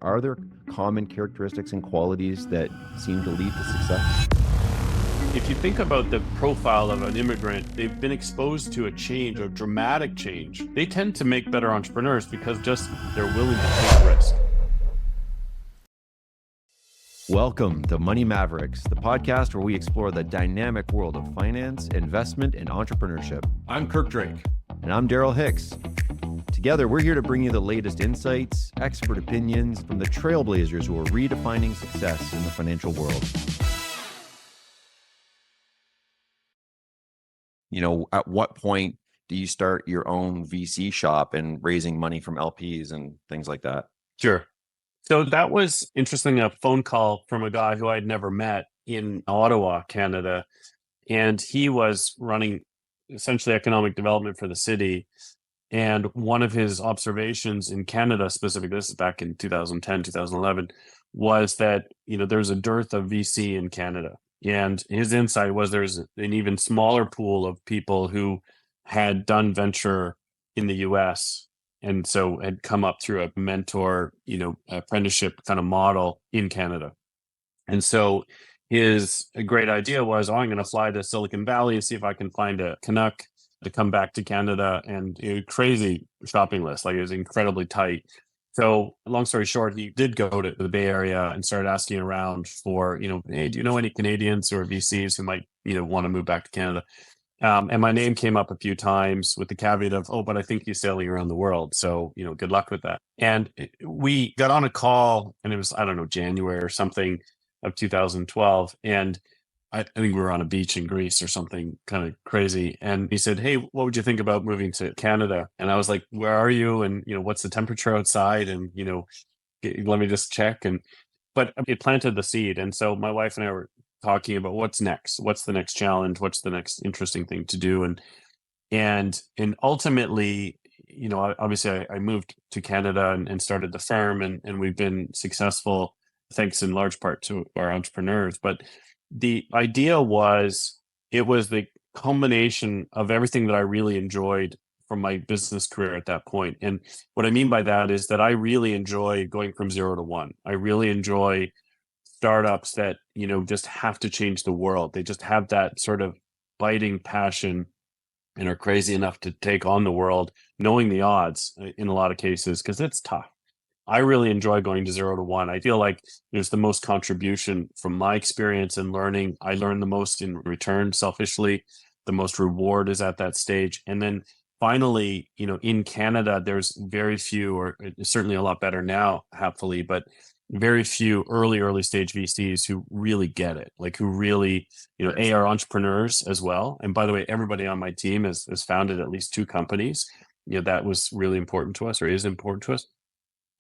Are there common characteristics and qualities that seem to lead to success? If you think about the profile of an immigrant, they've been exposed to a change, a dramatic change. They tend to make better entrepreneurs because just they're willing to take risk. Welcome to Money Mavericks, the podcast where we explore the dynamic world of finance, investment, and entrepreneurship. I'm Kirk Drake. And I'm Daryl Hicks. Together, we're here to bring you the latest insights, expert opinions from the trailblazers who are redefining success in the financial world. You know, at what point do you start your own VC shop and raising money from LPs and things like that? Sure. So that was interesting, a phone call from a guy who I'd never met in Ottawa, Canada. And he was running essentially economic development for the city. And one of his observations in Canada specifically, this is back in 2010, 2011, was that, there's a dearth of VC in Canada. And his insight was there's an even smaller pool of people who had done venture in the US and so had come up through a mentor, apprenticeship kind of model in Canada. And so his great idea was, I'm going to fly to Silicon Valley and see if I can find a Canuck to come back to Canada. And crazy shopping list, like it was incredibly tight. So long story short, he did go to the Bay Area and started asking around for, hey, do you know any Canadians or VCs who might, want to move back to Canada? And my name came up a few times with the caveat of, but I think he's sailing around the world. So, good luck with that. And we got on a call and it was, January or something of 2012. And I think we were on a beach in Greece or something kind of crazy. And he said, hey, what would you think about moving to Canada? And I was like, where are you? And, what's the temperature outside? And, let me just check. But it planted the seed. And so my wife and I were talking about what's next, what's the next challenge, what's the next interesting thing to do. And ultimately, obviously I moved to Canada and started the firm and we've been successful thanks in large part to our entrepreneurs. But the idea was, it was the combination of everything that I really enjoyed from my business career at that point. And what I mean by that is that I really enjoy going from 0 to 1. I really enjoy startups that, just have to change the world. They just have that sort of biting passion and are crazy enough to take on the world, knowing the odds in a lot of cases, because it's tough. I really enjoy going to 0 to 1. I feel like there's the most contribution from my experience and learning. I learn the most in return, selfishly. The most reward is at that stage. And then finally, in Canada, there's very few, or certainly a lot better now, happily, but very few early stage VCs who really get it, like who really, are entrepreneurs as well. And by the way, everybody on my team has founded at least 2 companies. That was really important to us, or is important to us.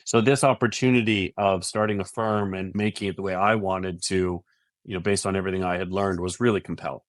So this opportunity of starting a firm and making it the way I wanted to, based on everything I had learned, was really compelling.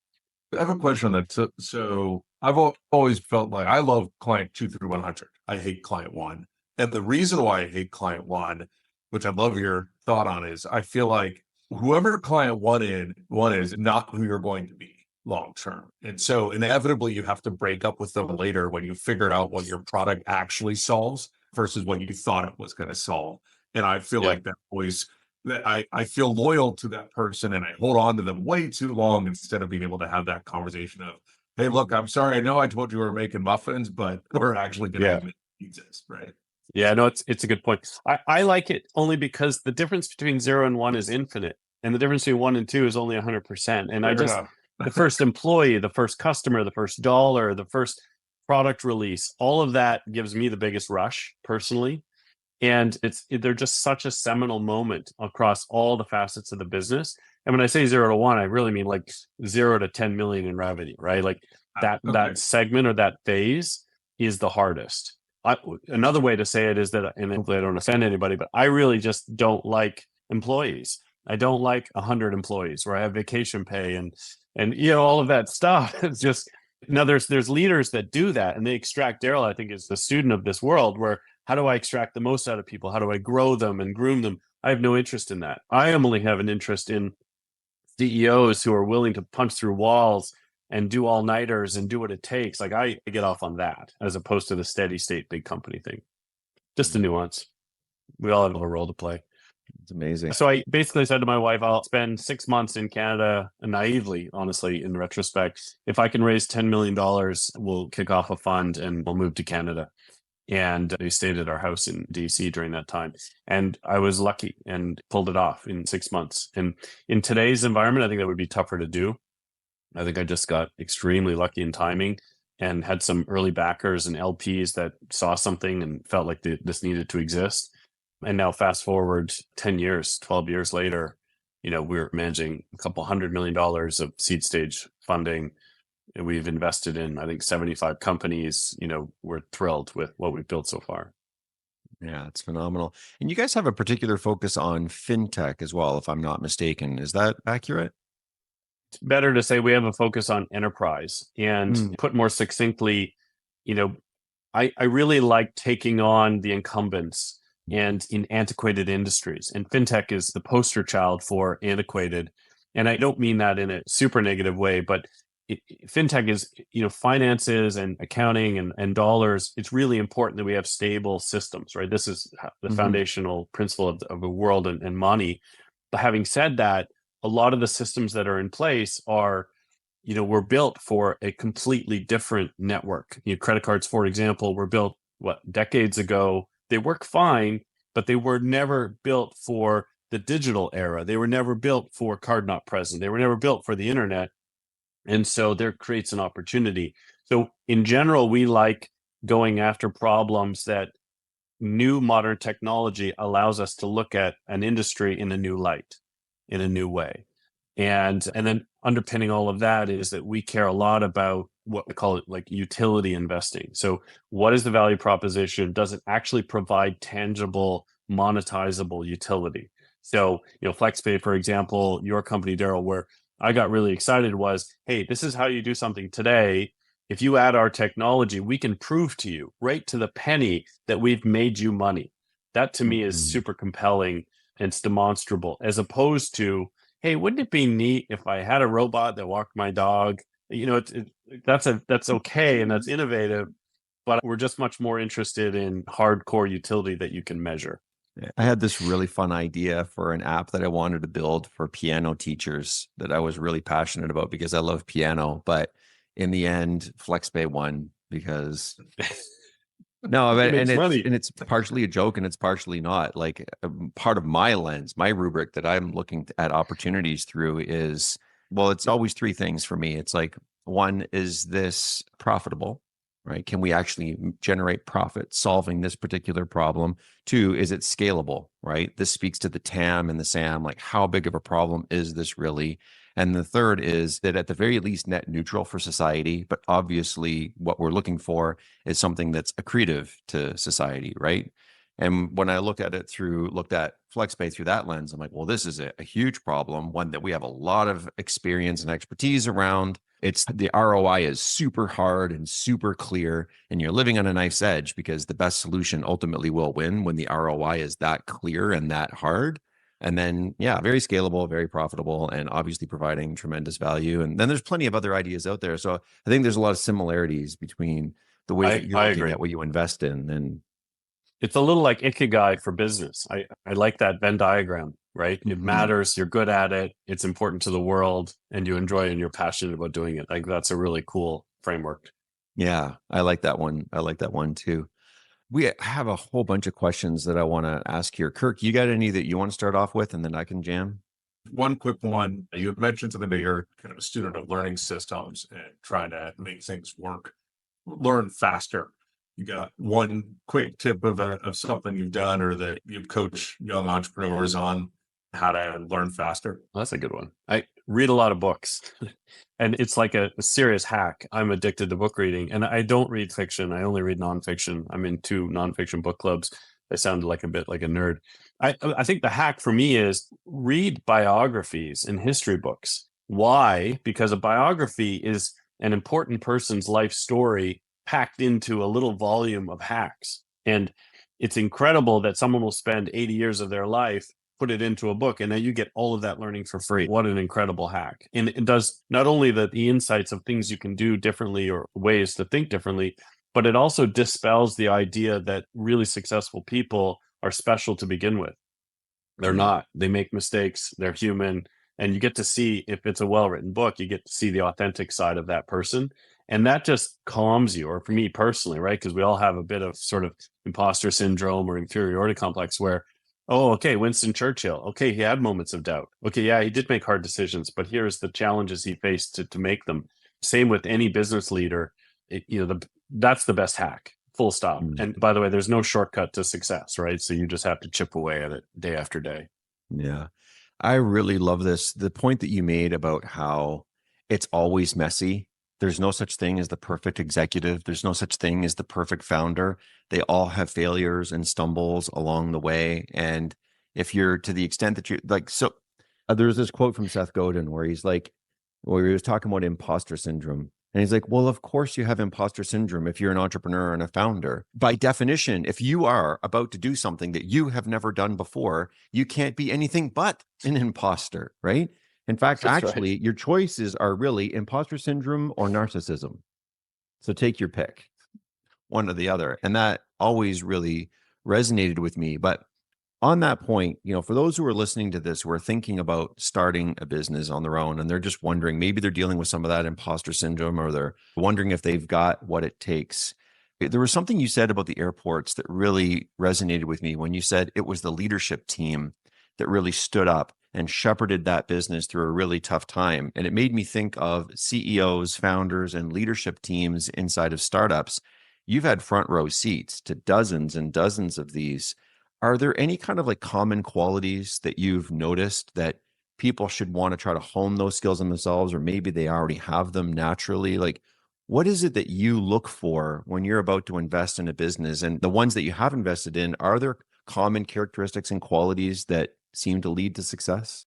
I have a question on that. So I've always felt like I love client 2 through 100. I hate client 1. And the reason why I hate client 1, which I'd love your thought on, is I feel like whoever client 1 is not who you're going to be long term. And so inevitably you have to break up with them later when you figure out what your product actually solves versus what you thought it was going to solve. And I feel like that always, that I feel loyal to that person and I hold on to them way too long instead of being able to have that conversation of, hey, look, I'm sorry, I know I told you we were making muffins, but we're actually going to make pizzas, right? Yeah, no, it's a good point. I like it only because the difference between 0 and 1 is infinite. And the difference between 1 and 2 is only 100%. And the first employee, the first customer, the first dollar, the first product release, all of that gives me the biggest rush personally. And they're just such a seminal moment across all the facets of the business. And when I say 0 to 1, I really mean like 0 to 10 million in revenue, right? Like that segment or that phase is the hardest. Another way to say it is that, and hopefully I don't offend anybody, but I really just don't like employees. I don't like 100 employees where I have vacation pay and all of that stuff. It's just, now there's leaders that do that and they extract. Daryl, I think, is the student of this world where, how do I extract the most out of people? How do I grow them and groom them? I have no interest in that. I only have an interest in CEOs who are willing to punch through walls and do all-nighters and do what it takes. Like I get off on that as opposed to the steady state big company thing. Just a nuance. We all have a role to play. It's amazing. So I basically said to my wife, I'll spend 6 months in Canada, naively, honestly, in retrospect. If I can raise $10 million, we'll kick off a fund and we'll move to Canada. And we stayed at our house in DC during that time. And I was lucky and pulled it off in 6 months. And in today's environment, I think that would be tougher to do. I think I just got extremely lucky in timing and had some early backers and LPs that saw something and felt like this needed to exist. And now fast forward 10 years, 12 years later, we're managing a couple $100 million of seed stage funding. And we've invested in, I think, 75 companies. We're thrilled with what we've built so far. Yeah, it's phenomenal. And you guys have a particular focus on fintech as well, if I'm not mistaken. Is that accurate? It's better to say we have a focus on enterprise. And put more succinctly, I really like taking on the incumbents and in antiquated industries. And fintech is the poster child for antiquated. And I don't mean that in a super negative way, but fintech is, finances and accounting and dollars. It's really important that we have stable systems, right? This is the foundational principle of the world and money. But having said that, a lot of the systems that are in place are, were built for a completely different network. Credit cards, for example, were built, decades ago. They work fine, but they were never built for the digital era. They were never built for card not present. They were never built for the internet. And so there creates an opportunity. So in general, we like going after problems that new modern technology allows us to look at an industry in a new light, in a new way. And then underpinning all of that is that we care a lot about what we call it like utility investing. So what is the value proposition? Does it actually provide tangible, monetizable utility? So, FlexPay, for example, your company, Daryl, where I got really excited was, hey, this is how you do something today. If you add our technology, we can prove to you right to the penny that we've made you money. That to me is super compelling and it's demonstrable, as opposed to, hey, wouldn't it be neat if I had a robot that walked my dog? That's okay and that's innovative, but we're just much more interested in hardcore utility that you can measure. I had this really fun idea for an app that I wanted to build for piano teachers that I was really passionate about because I love piano. But in the end, FlexPay won because no, but it's partially a joke and it's partially not. Like part of my lens, my rubric that I'm looking at opportunities through is, well, it's always three things for me. It's like, one, is this profitable? Right? Can we actually generate profit solving this particular problem? Two, is it scalable? Right? This speaks to the TAM and the SAM, like how big of a problem is this really? And the third is that at the very least net neutral for society, but obviously what we're looking for is something that's accretive to society, right? And when I looked at FlexPay through that lens, I'm like, well, this is a huge problem, one that we have a lot of experience and expertise around. It's the ROI is super hard and super clear, and you're living on a knife's edge because the best solution ultimately will win when the ROI is that clear and that hard. And then, yeah, very scalable, very profitable, and obviously providing tremendous value. And then there's plenty of other ideas out there. So I think there's a lot of similarities between the way that you're looking at what you invest in. And it's a little like Ikigai for business. I like that Venn diagram, right? It matters. You're good at it. It's important to the world and you enjoy it and you're passionate about doing it. Like that's a really cool framework. Yeah, I like that one. I like that one too. We have a whole bunch of questions that I want to ask here. Kirk, you got any that you want to start off with and then I can jam? One quick one. You had mentioned something that you're kind of a student of learning systems and trying to make things learn faster. You got one quick tip of something you've done or that you coach young entrepreneurs on how to learn faster? Well, that's a good one. I read a lot of books and it's like a serious hack. I'm addicted to book reading and I don't read fiction. I only read nonfiction. I'm in 2 nonfiction book clubs. I sound like a bit like a nerd. I think the hack for me is read biographies and history books. Why? Because a biography is an important person's life story packed into a little volume of hacks. And it's incredible that someone will spend 80 years of their life, put it into a book, and now you get all of that learning for free. What an incredible hack. And it does not only the insights of things you can do differently or ways to think differently, but it also dispels the idea that really successful people are special to begin with. They're not. They make mistakes. They're human. And you get to see, if it's a well-written book, you get to see the authentic side of that person. And that just calms you, or for me personally, right? Because we all have a bit of sort of imposter syndrome or inferiority complex where, oh, okay, Winston Churchill. Okay, he had moments of doubt. Okay, yeah, he did make hard decisions, but here's the challenges he faced to make them. Same with any business leader. That's the best hack. Full stop. And by the way, there's no shortcut to success, right? So you just have to chip away at it day after day. Yeah. I really love this. The point that you made about how it's always messy. There's no such thing as the perfect executive. There's no such thing as the perfect founder. They all have failures and stumbles along the way. And if you're, to the extent that you're like, so there's this quote from Seth Godin where he was talking about imposter syndrome. And he's like, well, of course you have imposter syndrome if you're an entrepreneur and a founder. By definition, if you are about to do something that you have never done before, you can't be anything but an imposter, right? In fact, That's actually, right. your choices are really imposter syndrome or narcissism. So take your pick, one or the other. And that always really resonated with me. But on that point, for those who are listening to this, who are thinking about starting a business on their own, and they're just wondering, maybe they're dealing with some of that imposter syndrome, or they're wondering if they've got what it takes. There was something you said about the airports that really resonated with me when you said it was the leadership team that really stood up and shepherded that business through a really tough time. And it made me think of CEOs, founders, and leadership teams inside of startups. You've had front row seats to dozens and dozens of these. Are there any kind of like common qualities that you've noticed that people should want to try to hone those skills in themselves, or maybe they already have them naturally? Like, what is it that you look for when you're about to invest in a business? And the ones that you have invested in, are there common characteristics and qualities that seem to lead to success?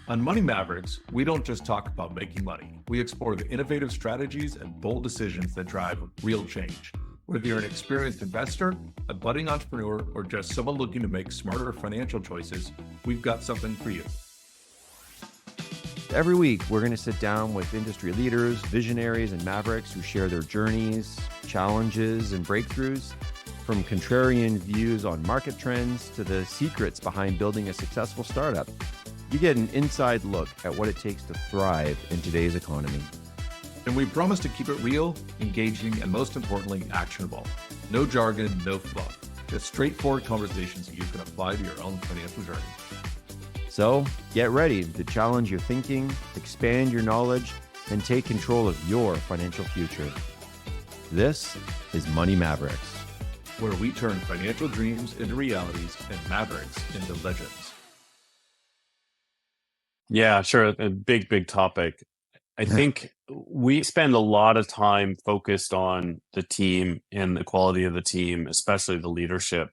On Money Mavericks, we don't just talk about making money. We explore the innovative strategies and bold decisions that drive real change. Whether you're an experienced investor, a budding entrepreneur, or just someone looking to make smarter financial choices, we've got something for you. Every week, we're going to sit down with industry leaders, visionaries, and mavericks who share their journeys, challenges, and breakthroughs, from contrarian views on market trends to the secrets behind building a successful startup. You get an inside look at what it takes to thrive in today's economy. And we promise to keep it real, engaging, and most importantly, actionable. No jargon, no fluff. Just straightforward conversations that you can apply to your own financial journey. So get ready to challenge your thinking, expand your knowledge, and take control of your financial future. This is Money Mavericks, where we turn financial dreams into realities and mavericks into legends. Yeah, sure. A big topic. I think we spend a lot of time focused on the team and the quality of the team, especially the leadership,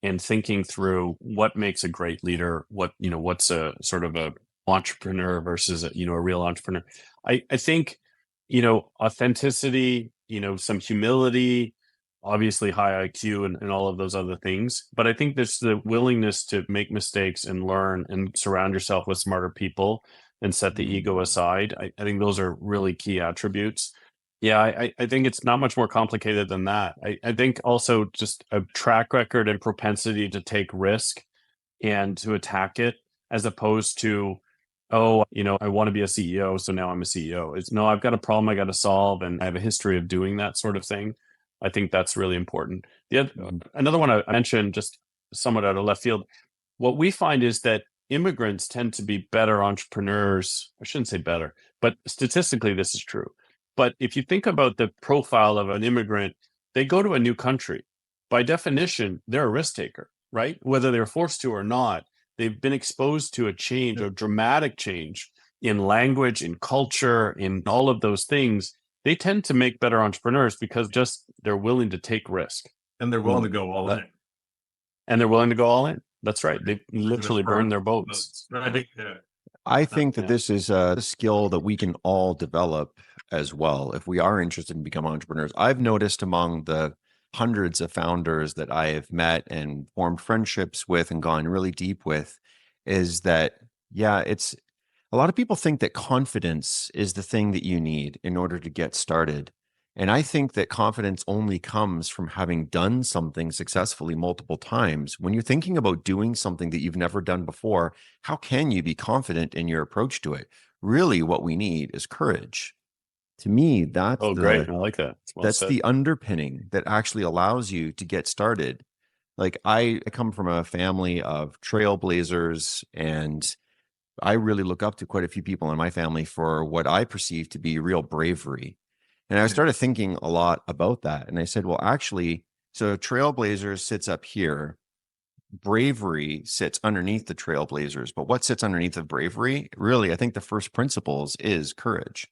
and thinking through what makes a great leader, what's a sort of a entrepreneur versus a real entrepreneur. I think, authenticity, some humility, obviously high IQ and all of those other things. But I think there's the willingness to make mistakes and learn and surround yourself with smarter people and set the ego aside. I think those are really key attributes. Yeah, I think it's not much more complicated than that. I think also just a track record and propensity to take risk and to attack it, as opposed to, I want to be a CEO, so now I'm a CEO. It's no, I've got a problem I got to solve, and I have a history of doing that sort of thing. I think that's really important. Another one I mentioned, just somewhat out of left field, what we find is that immigrants tend to be better entrepreneurs. I shouldn't say better, but statistically, this is true. But if you think about the profile of an immigrant, they go to a new country. By definition, they're a risk taker, right? Whether they're forced to or not, they've been exposed to a change, a dramatic change in language, in culture, in all of those things. They tend to make better entrepreneurs because just they're willing to take risk. And they're willing to go all in. And they're willing to go all in. That's right. They literally burn their boats. I think that this is a skill that we can all develop as well if we are interested in becoming entrepreneurs. I've noticed among the hundreds of founders that I have met and formed friendships with and gone really deep with is that, it's a lot of people think that confidence is the thing that you need in order to get started. And I think that confidence only comes from having done something successfully multiple times. When you're thinking about doing something that you've never done before, how can you be confident in your approach to it? Really, what we need is courage. To me, Oh, great. I like that. Well that's said. the underpinning that actually allows you to get started. Like I come from a family of trailblazers, and I really look up to quite a few people in my family for what I perceive to be real bravery. And I started thinking a lot about that. And I said, well, actually, so trailblazers sits up here. Bravery sits underneath the trailblazers. But what sits underneath of bravery? Really, I think the first principles is courage.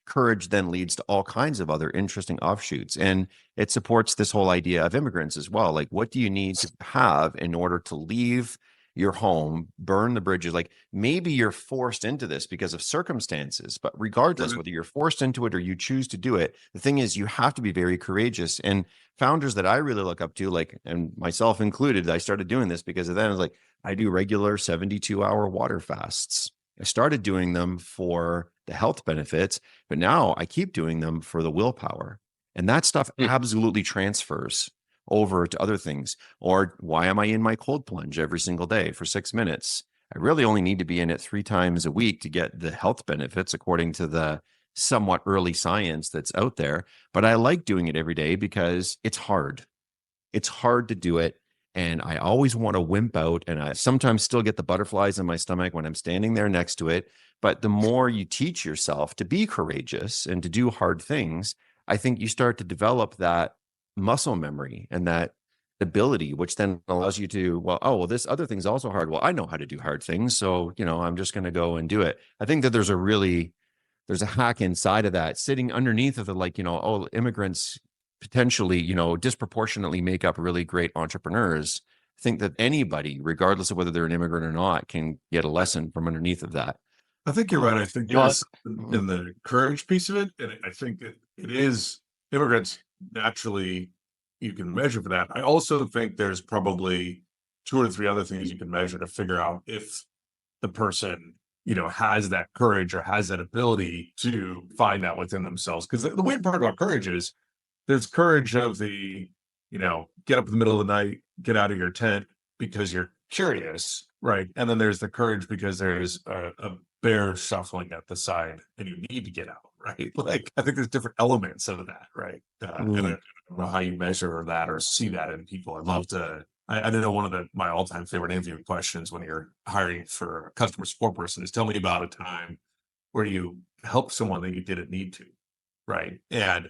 Courage then leads to all kinds of other interesting offshoots. And it supports this whole idea of immigrants as well. Like, what do you need to have in order to leave your home, burn the bridges? Like, maybe you're forced into this because of circumstances, but regardless whether you're forced into it or you choose to do it, the thing is you have to be very courageous. And founders that I really look up to, like, and myself included, I started doing this because of then I was like, I do regular 72-hour water fasts. I started doing them for the health benefits, but now I keep doing them for the willpower. And that stuff absolutely transfers over to other things. Or why am I in my cold plunge every single day for 6 minutes? I really only need to be in it 3 times a week to get the health benefits according to the somewhat early science that's out there. But I like doing it every day because it's hard. It's hard to do it. And I always want to wimp out. And I sometimes still get the butterflies in my stomach when I'm standing there next to it. But the more you teach yourself to be courageous and to do hard things, I think you start to develop that muscle memory and that ability, which then allows you to, well, this other thing's also hard. Well, I know how to do hard things. So, I'm just going to go and do it. I think that there's a hack inside of that sitting underneath of the, immigrants potentially, disproportionately make up really great entrepreneurs. I think that anybody, regardless of whether they're an immigrant or not, can get a lesson from underneath of that. I think you're right. I think there's in the courage piece of it, and I think it is immigrants naturally you can measure for that. I also think there's probably 2 or 3 other things you can measure to figure out if the person has that courage or has that ability to find that within themselves. Because the weird part about courage is there's courage of the get up in the middle of the night, get out of your tent because you're curious, right? And then there's the courage because there's a bear shuffling at the side and you need to get out, right? Like, I think there's different elements of that, right? And I don't know how you measure that or see that in people. I'd love to. I know one of my all-time favorite interview questions when you're hiring for a customer support person is, tell me about a time where you helped someone that you didn't need to, right? And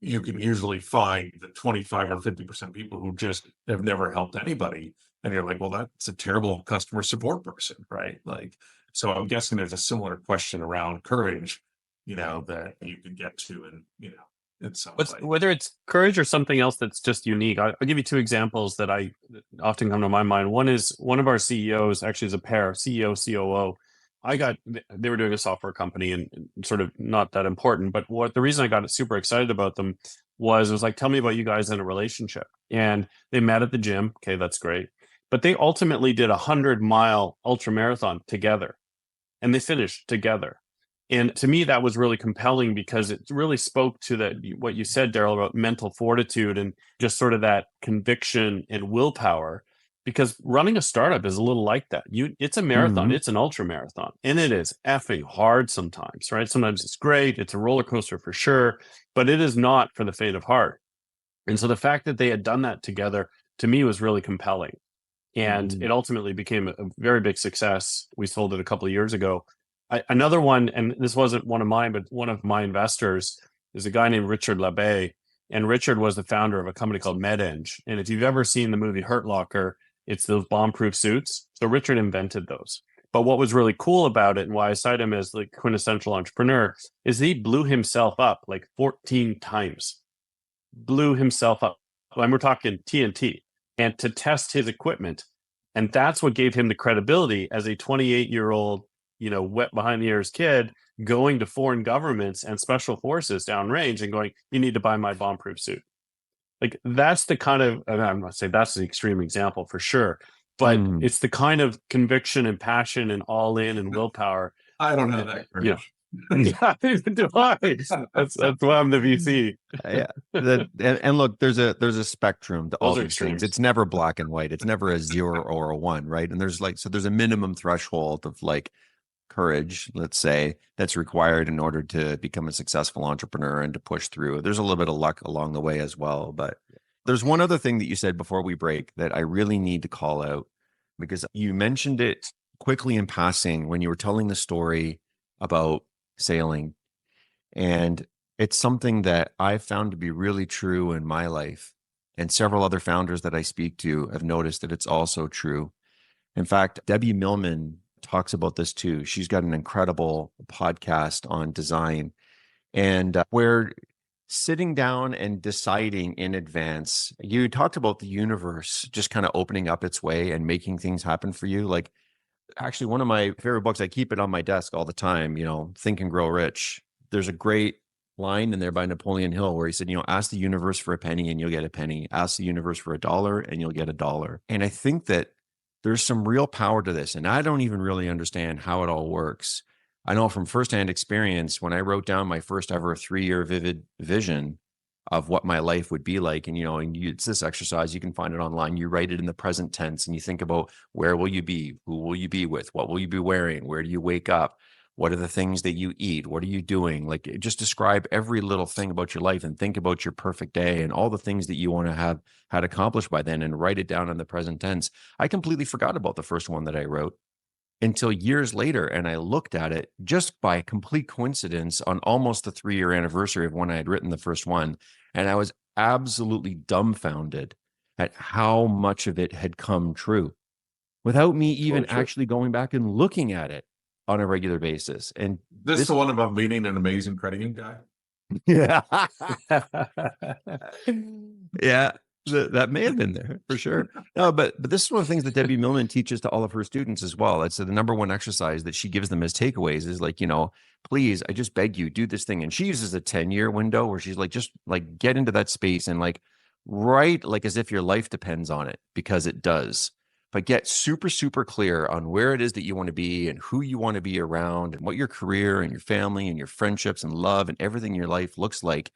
you can usually find the 25 or 50% people who just have never helped anybody. And you're like, well, that's a terrible customer support person, right? Like, so I'm guessing there's a similar question around courage, that you can get to, and, it's whether it's courage or something else that's just unique. I'll give you 2 examples that often come to my mind. One is one of our CEOs, actually is a pair, CEO, COO. They were doing a software company and sort of not that important, but the reason I got super excited about them was, it was like, tell me about you guys in a relationship. And they met at the gym. Okay, that's great. But they ultimately did a 100-mile ultra marathon together, and they finished together. And to me, that was really compelling because it really spoke to what you said, Daryl, about mental fortitude and just sort of that conviction and willpower. Because running a startup is a little like that. It's a marathon, it's an ultra marathon, and it is effing hard sometimes, right? Sometimes it's great, it's a roller coaster for sure, but it is not for the faint of heart. And so the fact that they had done that together, to me, was really compelling. And it ultimately became a very big success. We sold it a couple of years ago. Another one, and this wasn't one of mine, but one of my investors is a guy named Richard LeBay. And Richard was the founder of a company called MedEng. And if you've ever seen the movie Hurt Locker, it's those bomb-proof suits. So Richard invented those. But what was really cool about it, and why I cite him as the quintessential entrepreneur, is he blew himself up like 14 times. Blew himself up. And we're talking TNT. And to test his equipment. And that's what gave him the credibility as a 28-year-old, wet behind the ears kid going to foreign governments and special forces downrange and going, you need to buy my bomb-proof suit. Like, that's the kind of, and I'm not saying that's the extreme example for sure, but it's the kind of conviction and passion and all in and willpower. I don't know that. Yeah, do I? That's why I'm the VC. Yeah. And look, there's a spectrum to all Those are these extremes. things. It's never black and white. It's never a 0 or a 1, right? And there's a minimum threshold of like courage, let's say, that's required in order to become a successful entrepreneur and to push through. There's a little bit of luck along the way as well. But there's one other thing that you said before we break that I really need to call out, because you mentioned it quickly in passing when you were telling the story about sailing. And it's something that I found to be really true in my life. And several other founders that I speak to have noticed that it's also true. In fact, Debbie Millman talks about this too. She's got an incredible podcast on design, and we're sitting down and deciding in advance. You talked about the universe just kind of opening up its way and making things happen for you. Like, actually, one of my favorite books, I keep it on my desk all the time, Think and Grow Rich. There's a great line in there by Napoleon Hill where he said, ask the universe for a penny and you'll get a penny. Ask the universe for $1 and you'll get $1. And I think that there's some real power to this. And I don't even really understand how it all works. I know from firsthand experience, when I wrote down my first ever 3-year vivid vision of what my life would be like. And, it's this exercise, you can find it online. You write it in the present tense and you think about where will you be? Who will you be with? What will you be wearing? Where do you wake up? What are the things that you eat? What are you doing? Like, just describe every little thing about your life and think about your perfect day and all the things that you want to have had accomplished by then and write it down in the present tense. I completely forgot about the first one that I wrote until years later. And I looked at it just by complete coincidence on almost the 3-year anniversary of when I had written the first one. And I was absolutely dumbfounded at how much of it had come true without me even actually going back and looking at it on a regular basis. And This is the one about meeting an amazing crediting guy. yeah. Yeah. That may have been there for sure. No, but this is one of the things that Debbie Millman teaches to all of her students as well. It's the number one exercise that she gives them as takeaways is like, please, I just beg you, do this thing. And she uses a 10-year window where she's like, just like get into that space and like write like as if your life depends on it, because it does. But get super, super clear on where it is that you want to be and who you want to be around and what your career and your family and your friendships and love and everything in your life looks like.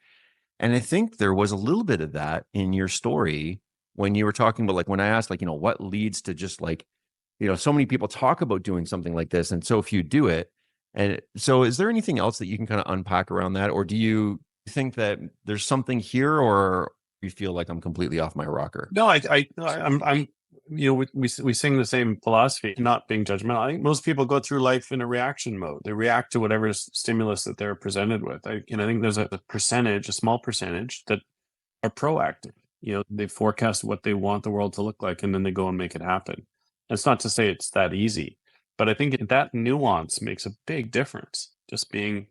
And I think there was a little bit of that in your story when you were talking about, like, when I asked, like, what leads to just like, so many people talk about doing something like this and so few do it. And so is there anything else that you can kind of unpack around that? Or do you think that there's something here, or you feel like I'm completely off my rocker? No, I'm we sing the same philosophy, not being judgmental. I think most people go through life in a reaction mode. They react to whatever stimulus that they're presented with. I think there's a small percentage that are proactive. They forecast what they want the world to look like, and then they go and make it happen. It's not to say it's that easy, but I think that nuance makes a big difference. Just being,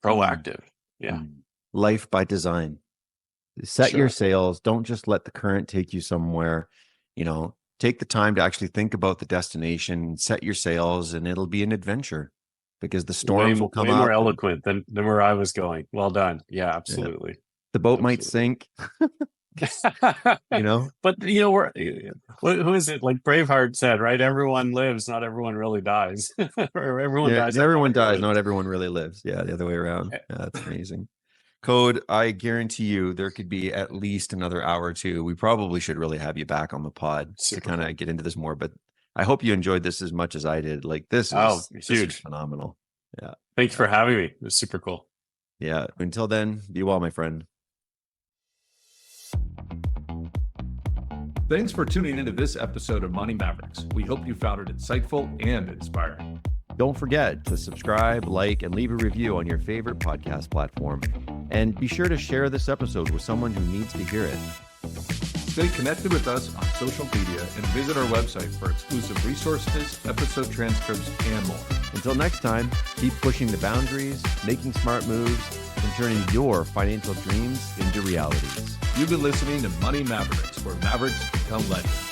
proactive. Yeah. Life by design. Set your sails. Don't just let the current take you somewhere. Take the time to actually think about the destination, set your sails, and it'll be an adventure, because the storms will come way up. More eloquent than where I was going. Well done. Yeah, absolutely. Yeah. The boat might sink. But who is it? Like Braveheart said, right? Everyone lives, not everyone really dies. Or everyone dies. Everyone dies, not everyone really lives. Yeah, the other way around. Yeah, that's amazing. Code, I guarantee you there could be at least another hour or two. We probably should really have you back on the pod to kind of get into this more, but I hope you enjoyed this as much as I did. Like, this is huge. Phenomenal. Yeah. Thanks for having me. It was super cool. Yeah. Until then, be well, my friend. Thanks for tuning into this episode of Money Mavericks. We hope you found it insightful and inspiring. Don't forget to subscribe, like, and leave a review on your favorite podcast platform. And be sure to share this episode with someone who needs to hear it. Stay connected with us on social media and visit our website for exclusive resources, episode transcripts, and more. Until next time, keep pushing the boundaries, making smart moves, and turning your financial dreams into realities. You've been listening to Money Mavericks, where Mavericks become legends.